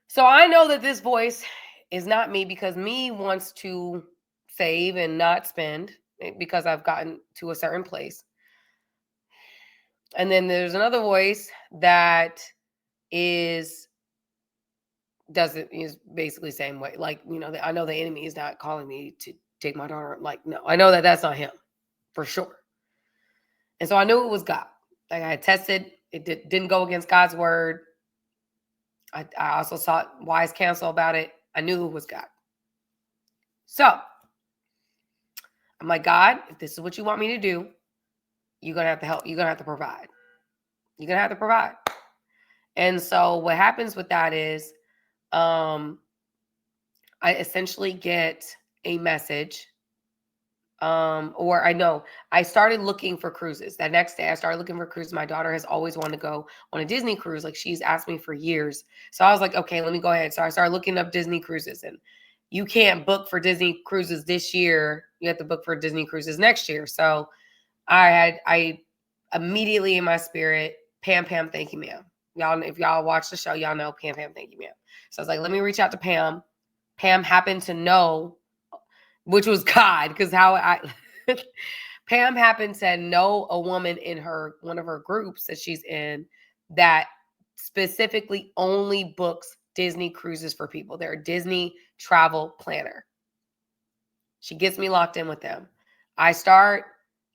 So I know that this voice is not me, because me wants to save and not spend, because I've gotten to a certain place. And then there's another voice that is is basically same way. Like, I know the enemy is not calling me to take my daughter. Like, no, I know that that's not him for sure. And so I knew it was God. Like, I had tested, it didn't go against God's word. I also sought wise counsel about it. I knew it was God. So I'm like, God, if this is what you want me to do, you're going to have to help. You're going to have to provide. You're going to have to provide. And so what happens with that is, I essentially get a message. Or I started looking for cruises. That next day I started looking for cruises. My daughter has always wanted to go on a Disney cruise. Like, she's asked me for years. So I was like, okay, let me go ahead. So I started looking up Disney cruises, and you can't book for Disney cruises this year. You have to book for Disney cruises next year. So I immediately in my spirit, Pam, thank you, ma'am. Y'all, if y'all watch the show, y'all know Pam, thank you, ma'am. So I was like, let me reach out to Pam. Pam happened to know, which was God, because Pam happened to know a woman in one of her groups that she's in that specifically only books Disney cruises for people. They're a Disney travel planner. She gets me locked in with them. I start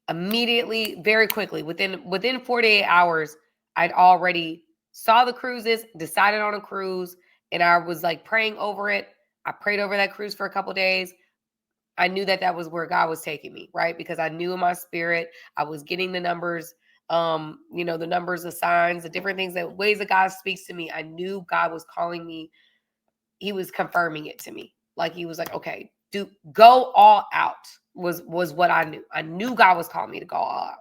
immediately, very quickly, within 48 hours, I'd already saw the cruises, decided on a cruise, and I was like praying over it. I prayed over that cruise for a couple days. I knew that that was where God was taking me, right? Because I knew in my spirit, I was getting the numbers, the numbers, the signs, the different things, that ways that God speaks to me. I knew God was calling me. He was confirming it to me. Like, he was like, okay, go all out was what I knew. I knew God was calling me to go all out.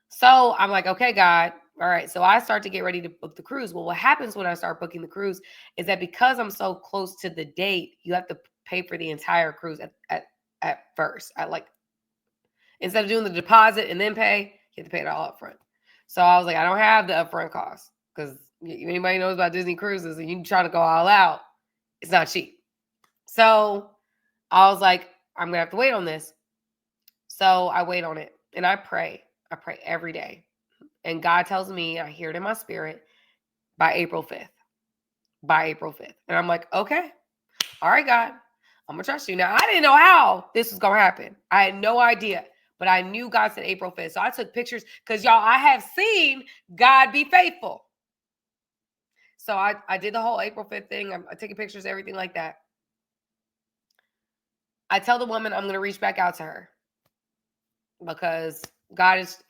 So I'm like, okay, God. All right. So I start to get ready to book the cruise. Well, what happens when I start booking the cruise is that because I'm so close to the date, you have to pay for the entire cruise at first. Instead of doing the deposit and then pay, you have to pay it all up front. So I was like, I don't have the upfront cost, because anybody knows about Disney cruises and you try to go all out, it's not cheap. So I was like, I'm gonna have to wait on this. So I wait on it and I pray. I pray every day. And God tells me, I hear it in my spirit, by April 5th. By April 5th. And I'm like, okay, all right, God, I'm going to trust you. Now, I didn't know how this was going to happen. I had no idea. But I knew God said April 5th. So I took pictures, because, y'all, I have seen God be faithful. So I did the whole April 5th thing. I'm taking pictures, everything like that. I tell the woman I'm going to reach back out to her, because God is,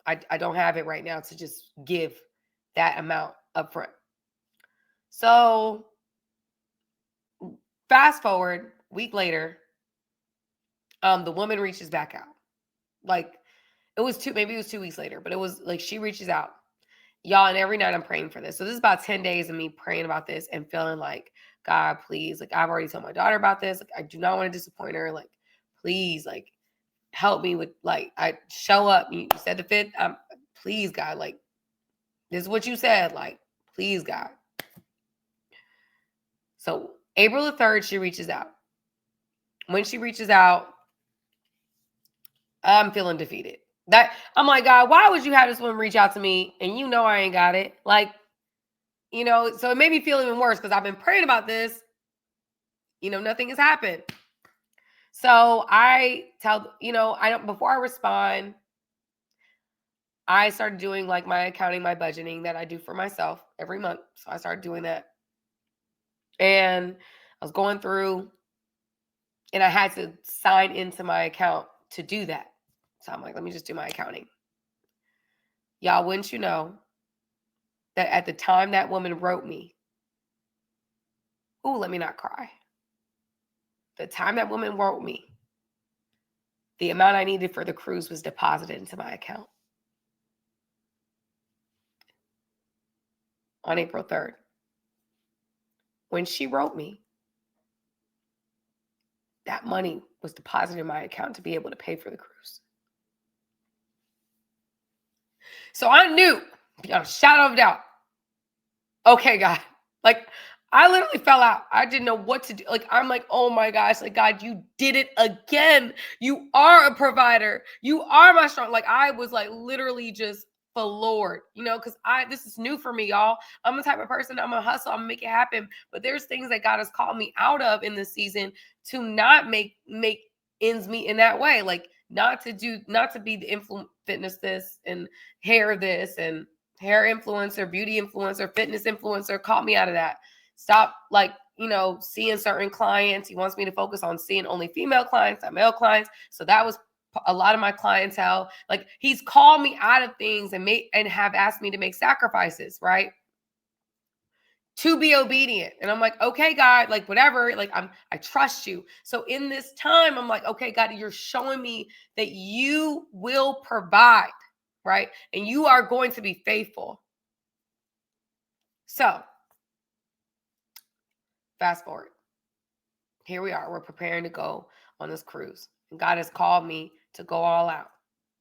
I don't have it right now to just give that amount up front. So fast forward, week later, the woman reaches back out. Like, maybe it was 2 weeks later, but it was like, she reaches out. Y'all, and every night I'm praying for this. So this is about 10 days of me praying about this and feeling like, God, please, like, I've already told my daughter about this. Like, I do not want to disappoint her. Like, please, like, help me with, like, I show up. You said the 5th. Please, God, like, this is what you said. Like, please, God. So April the 3rd, she reaches out. When she reaches out, I'm feeling defeated. I'm like, God, why would you have this woman reach out to me and you know I ain't got it? Like, so it made me feel even worse, because I've been praying about this. Nothing has happened. So I tell, before I respond, I started doing like my accounting, my budgeting that I do for myself every month. So I started doing that. And I was going through, and I had to sign into my account to do that. So I'm like, let me just do my accounting. Y'all, wouldn't you know that at the time that woman wrote me, let me not cry. The time that woman wrote me, the amount I needed for the cruise was deposited into my account on April 3rd. When she wrote me, that money was deposited in my account to be able to pay for the cruise. So I knew, beyond a shadow of doubt, okay, God. Like, I literally fell out. I didn't know what to do. Like, I'm like, oh my gosh, like, God, you did it again. You are a provider. You are my strong. Like, I was like literally just floored, because this is new for me, y'all. I'm the type of person, I'm gonna hustle, I'm gonna make it happen. But there's things that God has called me out of in this season to not make ends meet in that way. Like, not to be the fitness this and hair this and hair influencer, beauty influencer, fitness influencer. Caught me out of that. Stop, like, seeing certain clients. He wants me to focus on seeing only female clients, not male clients. So that was a lot of my clientele. Like, he's called me out of things and have asked me to make sacrifices, right? To be obedient. And I'm like, okay, God, like, whatever, like, I trust you. So in this time, I'm like, okay, God, you're showing me that you will provide, right? And you are going to be faithful. So fast forward. Here we are. We're preparing to go on this cruise. And God has called me to go all out.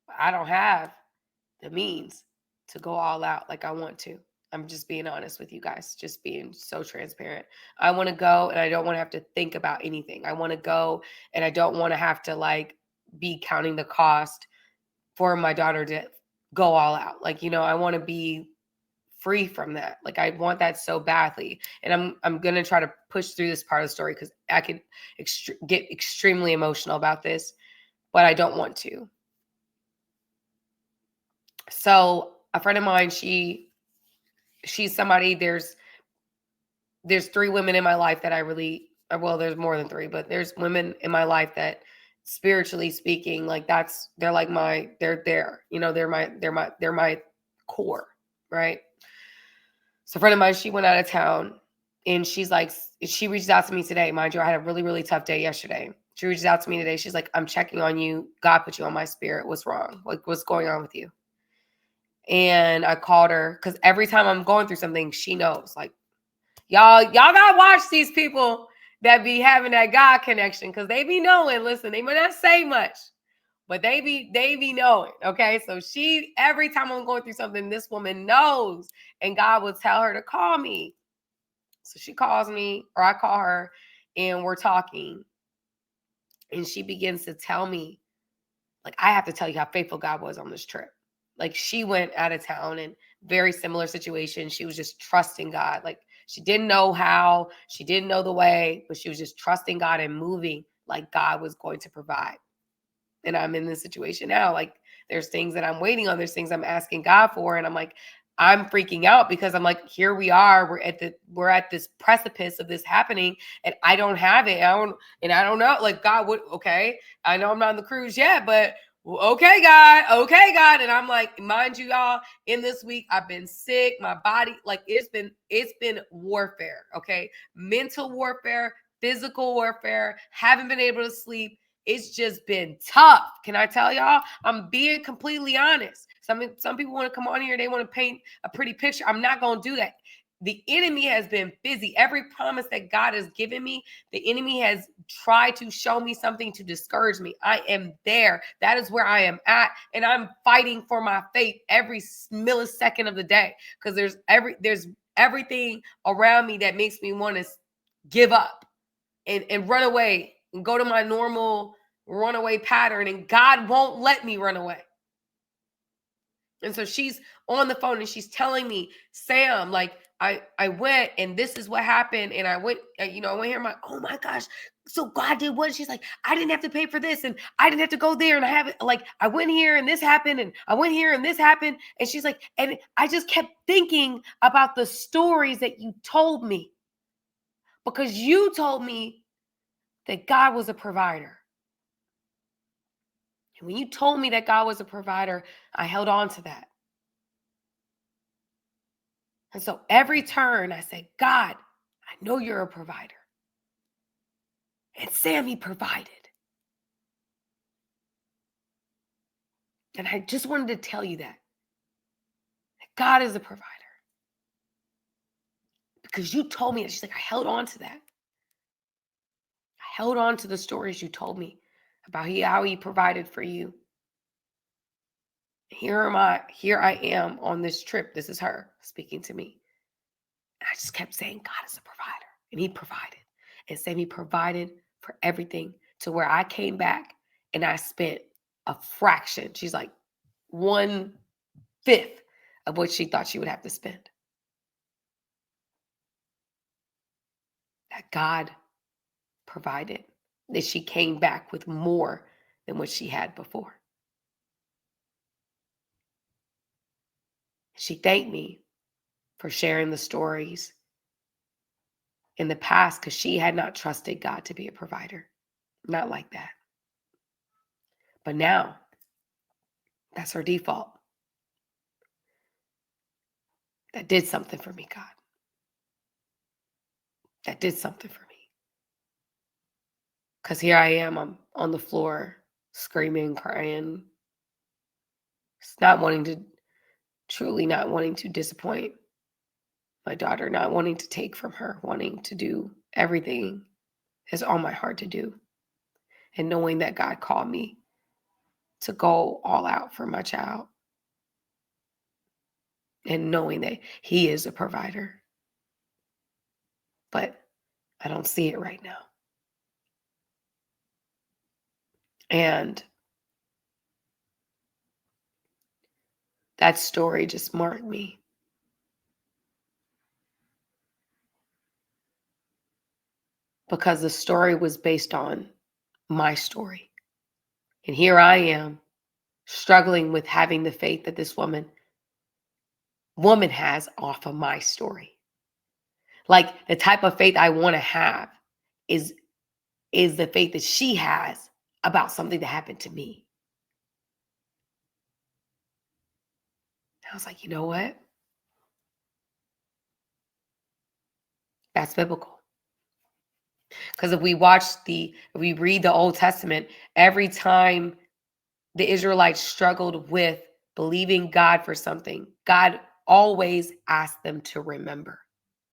But I don't have the means to go all out like I want to. I'm just being honest with you guys, just being so transparent. I want to go and I don't want to have to think about anything. I want to go and I don't want to have to, like, be counting the cost for my daughter to go all out. Like, I want to be free from that. Like, I want that so badly. And I'm going to try to push through this part of the story because I could get extremely emotional about this, but I don't want to. So a friend of mine, she's somebody, there's 3 women in my life that I really, well, there's more than 3, but there's women in my life that, spiritually speaking, like, they're like they're there, they're my core, right? So a friend of mine, she went out of town and she reached out to me today. Mind you, I had a really, really tough day yesterday. She reaches out to me today. She's like, I'm checking on you. God put you on my spirit. What's wrong? Like, what's going on with you? And I called her because every time I'm going through something, she knows. Like, y'all gotta watch these people that be having that God connection because they be knowing. Listen, they might not say much, but they be knowing. Okay, so every time I'm going through something, this woman knows, and God will tell her to call me. So she calls me, or I call her, and we're talking, and she begins to tell me, like, I have to tell you how faithful God was on this trip. Like, she went out of town in very similar situation. She was just trusting God. Like, she didn't know how, she didn't know the way, but she was just trusting God and moving like God was going to provide. And I'm in this situation now. Like, there's things that I'm waiting on. There's things I'm asking God for. And I'm like, I'm freaking out because I'm like, here we are. We're at this precipice of this happening, and I don't have it. I don't know. Like, God, what? Okay, I know I'm not on the cruise yet, but okay, God. And I'm like, mind you, y'all, in this week, I've been sick. My body, like, it's been warfare. Okay, mental warfare, physical warfare. Haven't been able to sleep. It's just been tough. Can I tell y'all? I'm being completely honest. Some people want to come on here, they want to paint a pretty picture. I'm not going to do that. The enemy has been busy. Every promise that God has given me, the enemy has tried to show me something to discourage me. I am there. That is where I am at. And I'm fighting for my faith every millisecond of the day because there's everything around me that makes me want to give up and run away and go to my normal runaway pattern, and God won't let me run away. And so she's on the phone and she's telling me, Sam, like, I went and this is what happened. And I went, I went here. I'm like, oh my gosh. So God did what? She's like, I didn't have to pay for this and I didn't have to go there. And I haven't, like, I went here and this happened and I went here and this happened. And she's like, and I just kept thinking about the stories that you told me because you told me that God was a provider. And when you told me that God was a provider, I held on to that. And so every turn I say, God, I know you're a provider. And Sam, he provided. And I just wanted to tell you that God is a provider. Because you told me that. She's like, I held on to that. I held on to the stories you told me about how he provided for you. Here I am on this trip. This is her speaking to me. just kept saying, God is a provider. And he provided. And Sammy provided for everything to where I came back and I spent a fraction. She's like 1/5 of what she thought she would have to spend. That God provided. That she came back with more than what she had before. She thanked me for sharing the stories in the past because she had not trusted God to be a provider. Not like that. But now, that's her default. That did something for me, God. That did something for me. Because here I am, I'm on the floor, screaming, crying, truly not wanting to disappoint my daughter, not wanting to take from her, wanting to do everything that's on my heart to do. And knowing that God called me to go all out for my child. And knowing that he is a provider. But I don't see it right now. And that story just marked me. Because the story was based on my story. And here I am struggling with having the faith that this woman has off of my story. Like the type of faith I want to have is the faith that she has about something that happened to me. I was like, you know what? That's biblical. Because if we read the Old Testament, every time the Israelites struggled with believing God for something, God always asked them to remember.